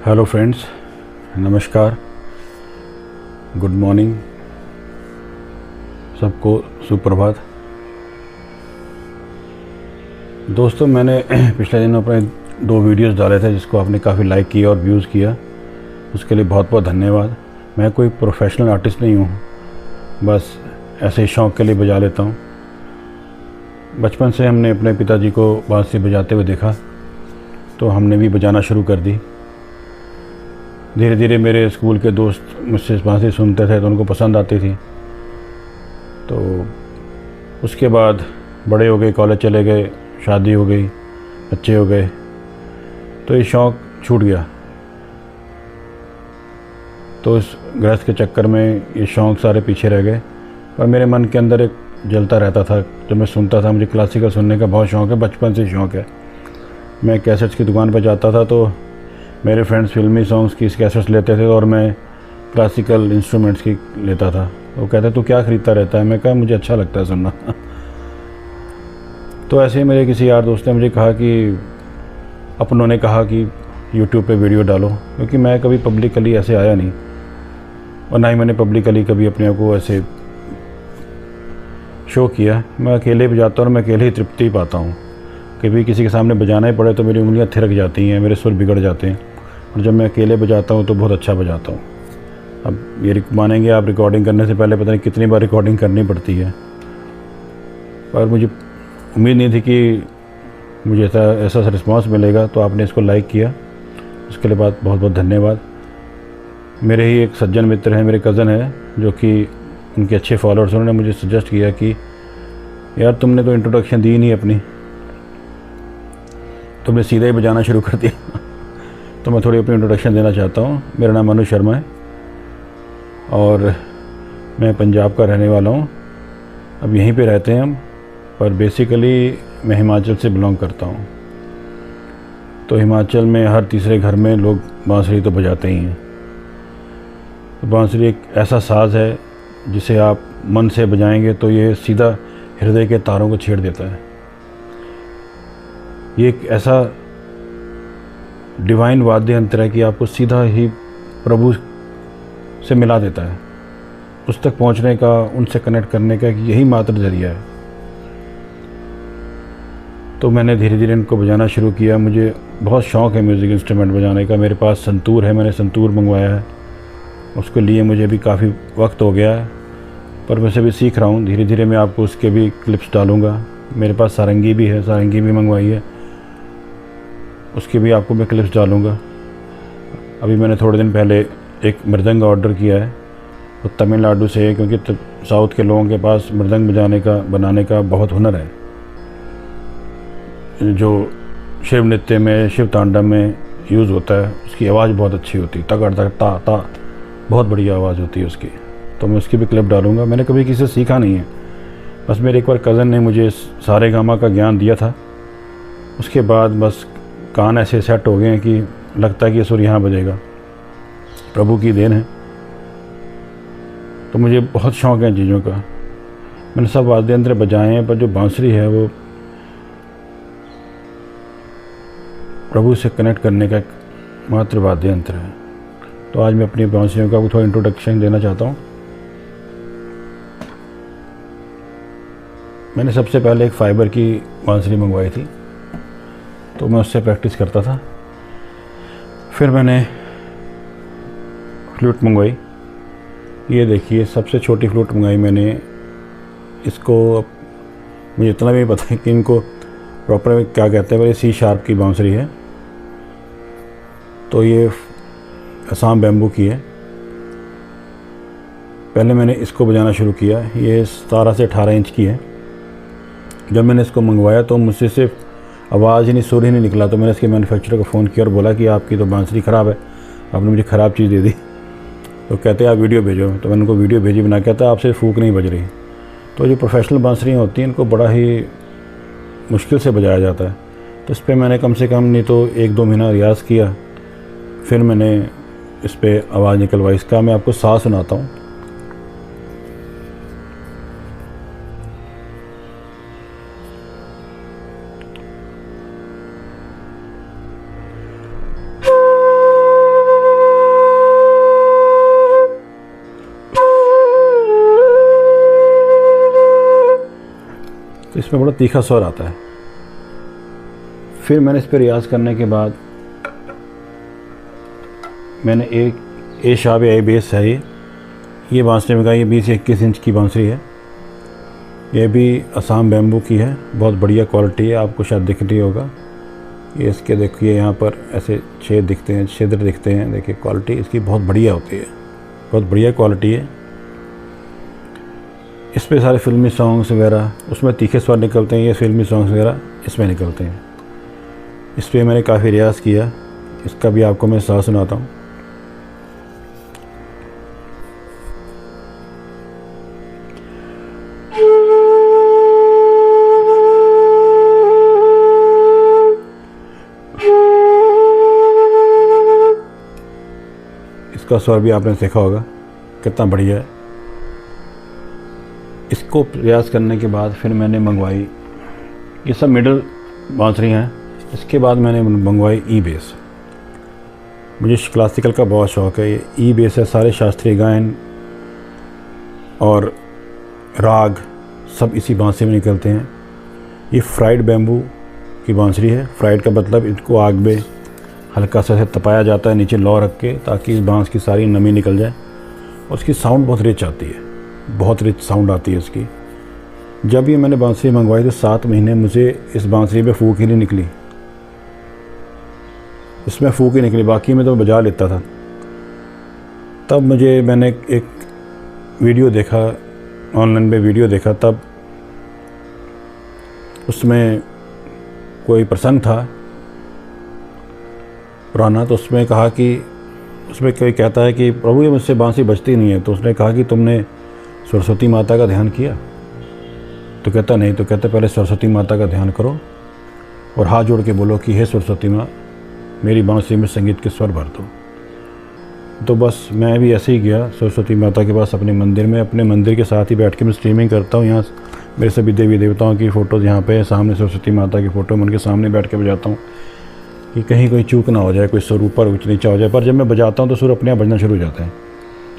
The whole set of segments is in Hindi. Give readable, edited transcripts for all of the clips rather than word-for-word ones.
हेलो फ्रेंड्स, नमस्कार, गुड मॉर्निंग, सबको सुप्रभात। दोस्तों, मैंने पिछले दिनों अपने 2 वीडियोस डाले थे जिसको आपने काफ़ी लाइक किया और व्यूज़ किया, उसके लिए बहुत बहुत धन्यवाद। मैं कोई प्रोफेशनल आर्टिस्ट नहीं हूँ, बस ऐसे ही शौक़ के लिए बजा लेता हूँ। बचपन से हमने अपने पिताजी को बांसुरी बजाते हुए देखा, तो हमने भी बजाना शुरू कर दी। धीरे धीरे मेरे स्कूल के दोस्त मुझसे बांसुरी सुनते थे तो उनको पसंद आती थी। तो उसके बाद बड़े हो गए, कॉलेज चले गए, शादी हो गई, बच्चे हो गए, तो ये शौक़ छूट गया। तो इस गृहस्थ के चक्कर में ये शौक़ सारे पीछे रह गए। पर मेरे मन के अंदर एक जलता रहता था, जब मैं सुनता था। मुझे क्लासिकल सुनने का बहुत शौक़ है, बचपन से शौक़ है। मैं कैसेट्स की दुकान पर जाता था तो मेरे फ्रेंड्स फिल्मी सॉन्ग्स की कैसेट्स लेते थे और मैं क्लासिकल इंस्ट्रूमेंट्स की लेता था। वो कहते तू क्या ख़रीदता रहता है? मैं कहा मुझे अच्छा लगता है सुनना। तो ऐसे ही मेरे किसी यार दोस्त ने मुझे कहा कि अपनों ने कहा कि यूट्यूब पे वीडियो डालो, क्योंकि मैं कभी पब्लिकली ऐसे आया नहीं और ना ही मैंने पब्लिकली कभी अपने आप को ऐसे शो किया। मैं अकेले बजाता हूँ और मैं अकेले ही तृप्ति पाता हूँ। कभी किसी के सामने बजाना ही पड़े तो मेरी उंगलियाँ थिरक जाती हैं, मेरे सुर बिगड़ जाते हैं, और जब मैं अकेले बजाता हूँ तो बहुत अच्छा बजाता हूँ। अब ये मानेंगे आप, रिकॉर्डिंग करने से पहले पता नहीं कितनी बार रिकॉर्डिंग करनी पड़ती है। पर मुझे उम्मीद नहीं थी कि मुझे ऐसा रिस्पॉन्स मिलेगा। तो आपने इसको लाइक किया, उसके लिए बहुत बहुत धन्यवाद। मेरे ही एक सज्जन मित्र हैं, मेरे कज़न है, जो कि उनके अच्छे फॉलोअर्स, उन्होंने मुझे सजेस्ट किया कि यार तुमने तो इंट्रोडक्शन दी नहीं अपनी, तुमने सीधा ही बजाना शुरू कर दिया। तो मैं थोड़ी अपनी इंट्रोडक्शन देना चाहता हूँ। मेरा नाम अनु शर्मा है और मैं पंजाब का रहने वाला हूँ। अब यहीं पे रहते हैं हम, पर बेसिकली मैं हिमाचल से बिलोंग करता हूँ। तो हिमाचल में हर तीसरे घर में लोग बांसुरी तो बजाते ही हैं। तो बांसुरी एक ऐसा साज़ है जिसे आप मन से बजाएंगे तो ये सीधा हृदय के तारों को छेड़ देता है। ये एक ऐसा डिवाइन वाद्य यंत्र है कि आपको सीधा ही प्रभु से मिला देता है। उस तक पहुंचने का, उनसे कनेक्ट करने का यही मात्र ज़रिया है। तो मैंने धीरे धीरे इनको बजाना शुरू किया। मुझे बहुत शौक़ है म्यूज़िक इंस्ट्रूमेंट बजाने का। मेरे पास संतूर है, मैंने संतूर मंगवाया है। उसके लिए मुझे भी काफ़ी वक्त हो गया है, पर मैं उसे भी सीख रहा हूँ। धीरे धीरे मैं आपको उसके भी क्लिप्स डालूँगा। मेरे पास सारंगी भी है, सारंगी भी मंगवाई है, उसकी भी आपको मैं क्लिप्स डालूँगा। अभी मैंने थोड़े दिन पहले एक मृदंग ऑर्डर किया है, वो तमिलनाडु से है, क्योंकि साउथ के लोगों के पास मृदंग बनाने का बहुत हुनर है। जो शिव नृत्य में, शिव तांडव में यूज़ होता है, उसकी आवाज़ बहुत अच्छी होती है, तगड़ तक ता ता, बहुत बढ़िया आवाज़ होती है उसकी। तो मैं उसकी भी क्लिप डालूँगा। मैंने कभी किसी से सीखा नहीं है, बस मेरे एक बार कज़न ने मुझे सारेगामा का ज्ञान दिया था। उसके बाद बस कान ऐसे सेट हो गए हैं कि लगता है कि ये सुर यहाँ बजेगा। प्रभु की देन है। तो मुझे बहुत शौक़ है इन चीज़ों का। मैंने सब वाद्य यंत्र बजाए हैं, पर जो बांसुरी है वो प्रभु से कनेक्ट करने का एक मात्र वाद्य यंत्र है। तो आज मैं अपनी बांसुरियों का थोड़ा इंट्रोडक्शन देना चाहता हूँ। मैंने सबसे पहले एक फाइबर की बांसुरी मंगवाई थी, तो मैं उससे प्रैक्टिस करता था। फिर मैंने फ्लूट मंगवाई। ये देखिए, सबसे छोटी फ्लूट मंगाई मैंने। इसको मुझे इतना भी पता है कि इनको प्रॉपर क्या कहते हैं, पर ये सी शार्प की बांसुरी है। तो ये असम बैम्बू की है। पहले मैंने इसको बजाना शुरू किया। ये 17 से 18 इंच की है। जब मैंने इसको मंगवाया तो मुझसे सिर्फ आवाज़ ही नहीं, सुर ही नहीं निकला। तो मैंने इसके मैन्युफैक्चरर को फ़ोन किया और बोला कि आपकी तो बांसुरी ख़राब है, आपने मुझे ख़राब चीज़ दे दी। तो कहते हैं आप वीडियो भेजो। तो मैंने उनको वीडियो भेजी, बना कहता आपसे फूक नहीं बज रही। तो जो प्रोफेशनल बांसुरियाँ होती हैं, इनको बड़ा ही मुश्किल से बजाया जाता है। तो इस पर मैंने कम से कम नहीं तो 1-2 महीना रियाज़ किया। फिर मैंने इस पर आवाज़ निकलवाई। इसका मैं आपको साज़ सुनाता हूँ। इसमें बड़ा तीखा स्वर आता है। फिर मैंने इस पर रियाज़ करने के बाद मैंने एक ए शार्प ए बेस है ये बांसुरी में का, ये 20 से 21 इंच की बांसुरी है। ये भी असम बैम्बू की है, बहुत बढ़िया क्वालिटी है, आपको शायद दिख रही होगा। ये इसके देखिए यहाँ पर ऐसे छेद दिखते हैं, छिद्र दिखते हैं, देखिए क्वालिटी इसकी बहुत बढ़िया होती है, बहुत बढ़िया क्वालिटी है। इस पे सारे फिल्मी सॉन्ग्स वगैरह, उसमें तीखे स्वर निकलते हैं, ये फिल्मी सॉन्ग्स वगैरह इसमें निकलते हैं। इस पर मैंने काफ़ी रियाज़ किया, इसका भी आपको मैं साथ सुनाता हूँ। इसका स्वर भी आपने देखा होगा कितना बढ़िया है। इसको प्रयास करने के बाद फिर मैंने मंगवाई, ये सब मिडल बांसुरी हैं। इसके बाद मैंने मंगवाई ई बेस। मुझे क्लासिकल का बहुत शौक़ है। ये ई बेस है, सारे शास्त्रीय गायन और राग सब इसी बांसुरी में निकलते हैं। ये फ्राइड बैम्बू की बांसुरी है। फ्राइड का मतलब इनको आग में हल्का सा तपाया जाता है नीचे लौ रख के, ताकि इस बांस की सारी नमी निकल जाए। उसकी साउंड बहुत रिच आती है, बहुत रिच साउंड आती है उसकी। जब ये मैंने बांसुरी मंगवाई तो 7 महीने मुझे इस बांसुरी पे फूक ही नहीं निकली, इसमें फूक ही निकली, बाकी में तो बजा लेता था। तब मैंने एक वीडियो देखा, ऑनलाइन पे वीडियो देखा, तब उसमें कोई प्रसंग था पुराना, तो उसमें कहा कि उसमें कोई कहता है कि प्रभु ये मुझसे बांसुरी बजती नहीं है। तो उसने कहा कि तुमने सरस्वती माता का ध्यान किया? तो कहता नहीं। तो कहते पहले सरस्वती माता का ध्यान करो और हाथ जोड़ के बोलो कि हे सरस्वती माँ, मेरी बांसुरी में संगीत के स्वर भर दो। तो बस मैं भी ऐसे ही गया सरस्वती माता के पास अपने मंदिर में। अपने मंदिर के साथ ही बैठ के मैं स्ट्रीमिंग करता हूँ। यहाँ मेरे सभी देवी देवताओं की फ़ोटोज़ यहाँ पे सामने, सरस्वती माता की फ़ोटो मैं उनके सामने बैठ के बजाता हूँ कि कहीं कोई चूक ना हो जाए, कोई सुर ऊपर ऊँच नीचा हो जाए। पर जब मैं बजाता हूँ तो सुर अपने आप बजना शुरू हो जाता है,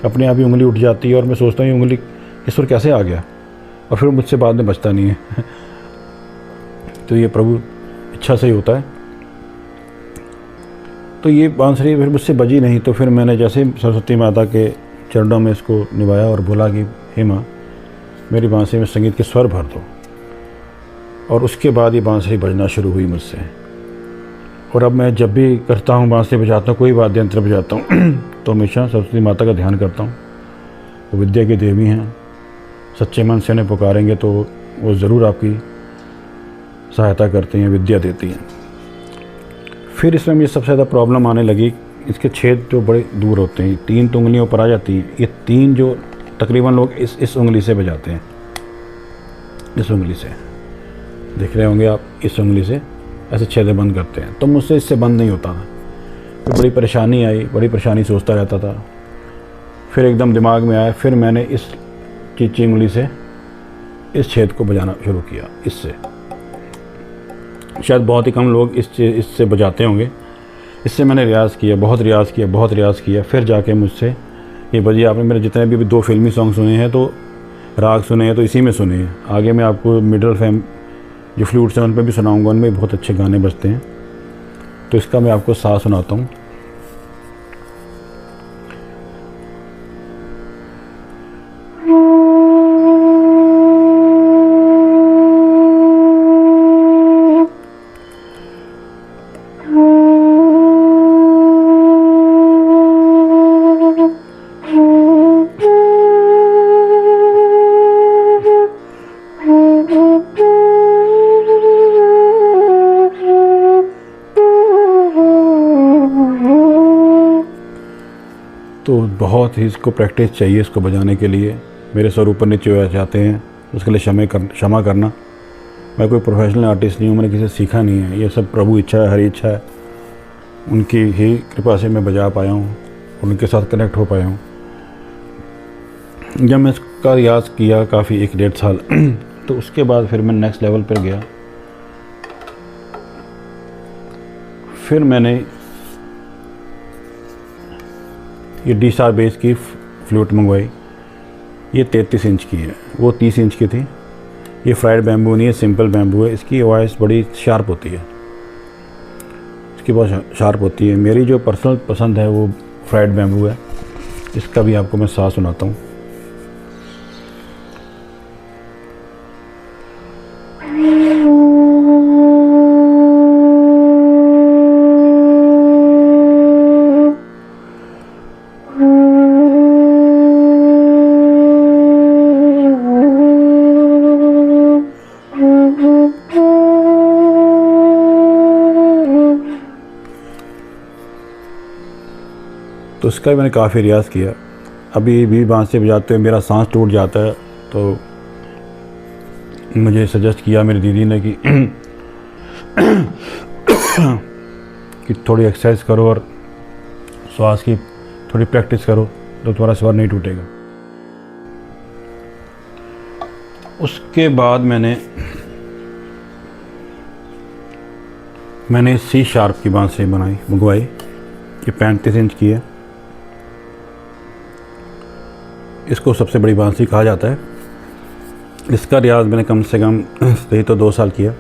अपने आप ही उंगली उठ जाती है और मैं सोचता हूँ ये उंगली, ये सुर कैसे आ गया, और फिर मुझसे बाद में बचता नहीं है। तो ये प्रभु इच्छा से ही होता है। तो ये बांसुरी फिर मुझसे बजी नहीं। तो फिर मैंने जैसे ही सरस्वती माता के चरणों में इसको निभाया और बोला कि हे माँ, मेरी बांसुरी में संगीत के स्वर भर दो, और उसके बाद ये बांसुरी बजना शुरू हुई मुझसे। और अब मैं जब भी करता हूँ, बांसुरी बजाता हूँ, कोई वाद्य यंत्र बजाता हूँ, तो हमेशा सरस्वती माता का ध्यान करता हूँ। वो विद्या की देवी हैं, सच्चे मन से उन्हें पुकारेंगे तो वो ज़रूर आपकी सहायता करती हैं, विद्या देती हैं। फिर इसमें मुझे सबसे ज़्यादा प्रॉब्लम आने लगी, इसके छेद जो बड़े दूर होते हैं, 3 तो उंगलियों पर आ जाती हैं। ये 3 जो तकरीबन लोग इस उंगली से बजाते हैं, इस उंगली से देख रहे होंगे आप, इस उंगली से ऐसे छेद बंद करते हैं। तो मुझसे इससे बंद नहीं होता था। फिर बड़ी परेशानी आई, बड़ी परेशानी सोचता रहता था। फिर एकदम दिमाग में आया, फिर मैंने इस चीची उंगली से इस छेद को बजाना शुरू किया। इससे शायद बहुत ही कम लोग इससे बजाते होंगे। इससे मैंने रियाज़ किया, बहुत रियाज़ किया। फिर जाके मुझसे ये बजी। आपने मेरे जितने भी 2 फिल्मी सॉन्ग सुने हैं, तो राग सुने हैं, तो इसी में सुने हैं। आगे मैं आपको मिडल फैम जो फ्लूट्स हैं उन पर भी सुनाऊँगा, उनमें बहुत अच्छे गाने बजते हैं। तो इसका मैं आपको साथ सुनाता हूँ। तो बहुत ही इसको प्रैक्टिस चाहिए, इसको बजाने के लिए। मेरे स्वर ऊपर नीचे हो जाते हैं, उसके लिए क्षमा करना। मैं कोई प्रोफेशनल आर्टिस्ट नहीं हूँ, मैंने किसी से सीखा नहीं है। ये सब प्रभु इच्छा है, हरी इच्छा है, उनकी ही कृपा से मैं बजा पाया हूँ, उनके साथ कनेक्ट हो पाया हूँ। जब मैं इसका रियाज़ किया काफ़ी 1-1.5 साल तो उसके बाद फिर मैं नेक्स्ट लेवल पर गया। फिर मैंने ये डी शार्प बेस की फ्लूट मंगवाई। ये 33 इंच की है, वो 30 इंच की थी। ये फ्राइड बैम्बू नहीं है, सिंपल बैम्बू है। इसकी वॉइस बड़ी शार्प होती है, इसकी बहुत शार्प होती है। मेरी जो पर्सनल पसंद है वो फ्राइड बैम्बू है। इसका भी आपको मैं साथ सुनाता हूँ। तो इसका भी मैंने काफ़ी रियाज़ किया। अभी भी बांसुरी बजाते हुए मेरा सांस टूट जाता है, तो मुझे सजेस्ट किया मेरी दीदी ने कि थोड़ी एक्सरसाइज करो और श्वास की थोड़ी प्रैक्टिस करो तो तुम्हारा स्वर नहीं टूटेगा। उसके बाद मैंने सी शार्प की बांसुरी मंगवाई। ये 35 इंच की है। इसको सबसे बड़ी बांसुरी कहा जाता है। इसका रियाज़ मैंने कम से कम सही तो 2 साल किया।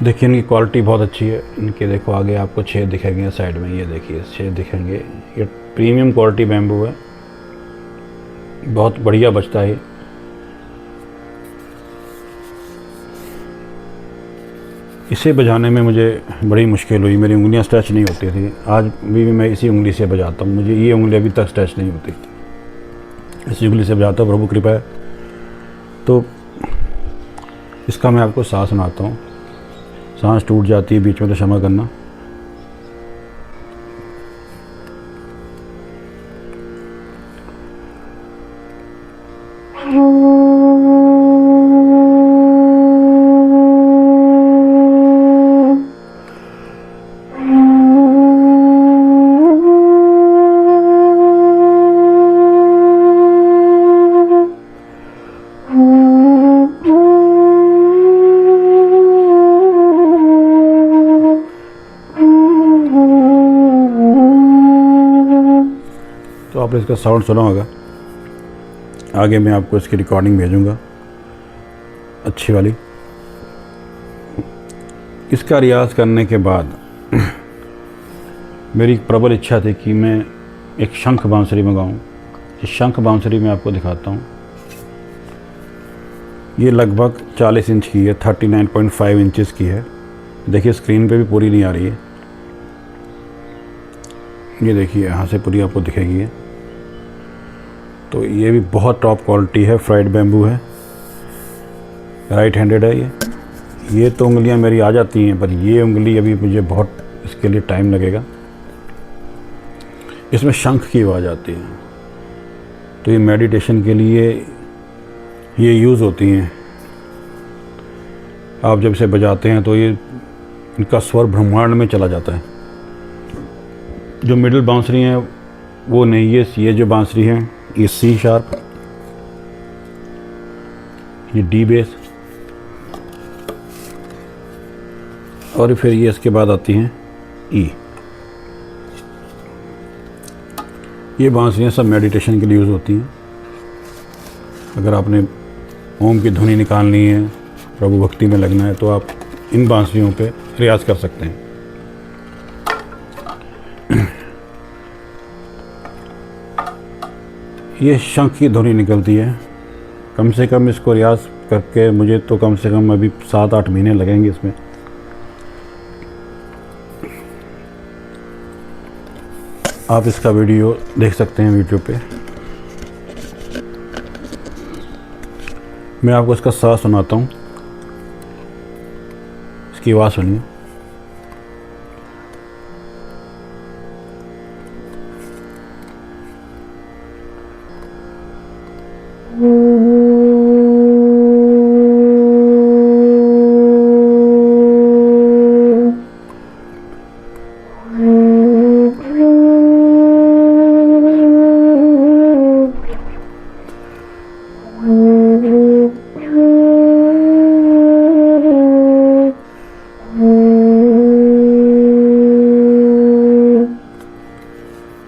देखिए इनकी क्वालिटी बहुत अच्छी है। इनके देखो आगे आपको छेद दिखेंगे, साइड में ये देखिए छेद दिखेंगे। ये प्रीमियम क्वालिटी बैम्बू है, बहुत बढ़िया बजता है। इसे बजाने में मुझे बड़ी मुश्किल हुई, मेरी उंगलियां स्ट्रेच नहीं होती थी। आज भी मैं इसी उंगली से बजाता हूँ, मुझे ये उंगली अभी तक स्ट्रेच नहीं होती। इसी उंगली से बजाता हूँ, प्रभु कृपा है। तो इसका मैं आपको सांस सुनाता हूँ। सांस टूट जाती है बीच में तो क्षमा करना। तो आपने इसका साउंड सुना होगा। आगे मैं आपको इसकी रिकॉर्डिंग भेजूंगा अच्छी वाली। इसका रियाज़ करने के बाद मेरी एक प्रबल इच्छा थी कि मैं एक शंख बांसुरी मंगाऊं। इस शंख बांसुरी मैं आपको दिखाता हूं। ये लगभग 40 इंच की है, 39.5 इंचेस की है। देखिए स्क्रीन पे भी पूरी नहीं आ रही है। ये देखिए यहाँ से पूरी आपको दिखेगी है। तो ये भी बहुत टॉप क्वालिटी है, फ्राइड बैम्बू है, राइट हैंडेड है। ये तो उंगलियां मेरी आ जाती हैं, पर ये उंगली अभी मुझे बहुत इसके लिए टाइम लगेगा। इसमें शंख की आवाज़ आती है, तो ये मेडिटेशन के लिए ये यूज़ होती हैं। आप जब इसे बजाते हैं तो ये इनका स्वर ब्रह्मांड में चला जाता है। जो मिडिल बांसुरी हैं वो नहीं, ये जो बांसुरी हैं ये सी शार्प, ये डी बेस, और फिर ये इसके बाद आती हैं ई। ये बांसुरियाँ सब मेडिटेशन के लिए यूज़ होती हैं। अगर आपने ओम की ध्वनि निकालनी है, प्रभु भक्ति में लगना है, तो आप इन बांसुरियों पे रियाज़ कर सकते हैं। ये शंख की ध्वनि निकलती है। कम से कम इसको रियाज़ करके मुझे तो कम से कम अभी 7-8 महीने लगेंगे इसमें। आप इसका वीडियो देख सकते हैं यूट्यूब पे। मैं आपको इसका साथ सुनाता हूँ, इसकी आवाज़ सुनिए।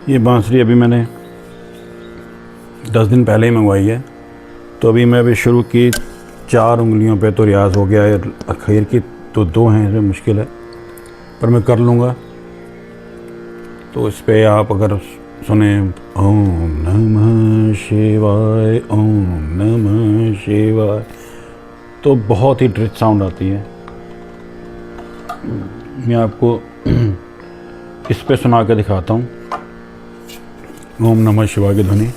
ये बांसुरी अभी मैंने 10 दिन पहले ही मंगवाई है। तो अभी मैं शुरू की 4 उंगलियों पे तो रियाज़ हो गया है, आखिर की तो 2 हैं, इसमें मुश्किल है पर मैं कर लूँगा। तो इस पे आप अगर सुने ओम नमः शिवाय, ओम नमः शिवाय, तो बहुत ही रिच साउंड आती है। मैं आपको इस पे सुना के दिखाता हूँ ओम नमः शिवाय की ध्वनि।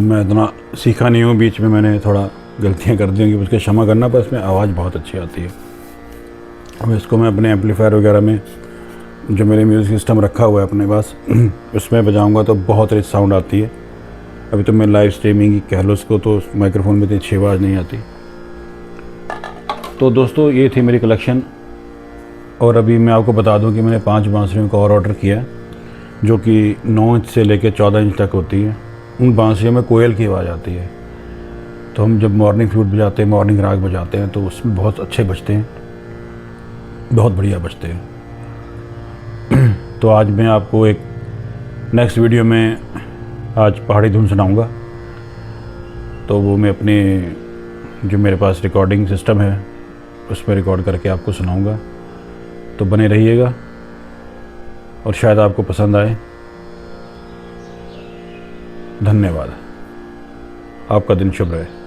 मैं इतना सीखा नहीं हूँ, बीच में मैंने थोड़ा गलतियाँ कर दी होंगी, उसके क्षमा करना, पर इसमें आवाज़ बहुत अच्छी आती है। अब इसको मैं अपने एम्पलीफायर वगैरह में जो मेरे म्यूज़िक सिस्टम रखा हुआ है अपने पास उसमें बजाऊँगा तो बहुत रिच साउंड आती है। अभी तो मैं लाइव स्ट्रीमिंग कह लो उसको, तो माइक्रोफोन में इतनी अच्छी आवाज़ नहीं आती। तो दोस्तों ये थी मेरी कलेक्शन। और अभी मैं आपको बता दूं कि मैंने 5 बांसुरियों का और ऑर्डर किया है, जो कि 9 इंच से लेकर 14 इंच तक होती है। उन बांसुरियों में कोयल की आवाज़ आती है, तो हम जब मॉर्निंग फ्लूट बजाते हैं, मॉर्निंग राग बजाते हैं, तो उसमें बहुत अच्छे बजते हैं, बहुत बढ़िया बजते हैं। तो आज मैं आपको एक नेक्स्ट वीडियो में आज पहाड़ी धुन सुनाऊंगा। तो वो मैं अपने जो मेरे पास रिकॉर्डिंग सिस्टम है उस पर रिकॉर्ड करके आपको सुनाऊंगा। तो बने रहिएगा और शायद आपको पसंद आए। धन्यवाद। आपका दिन शुभ रहे।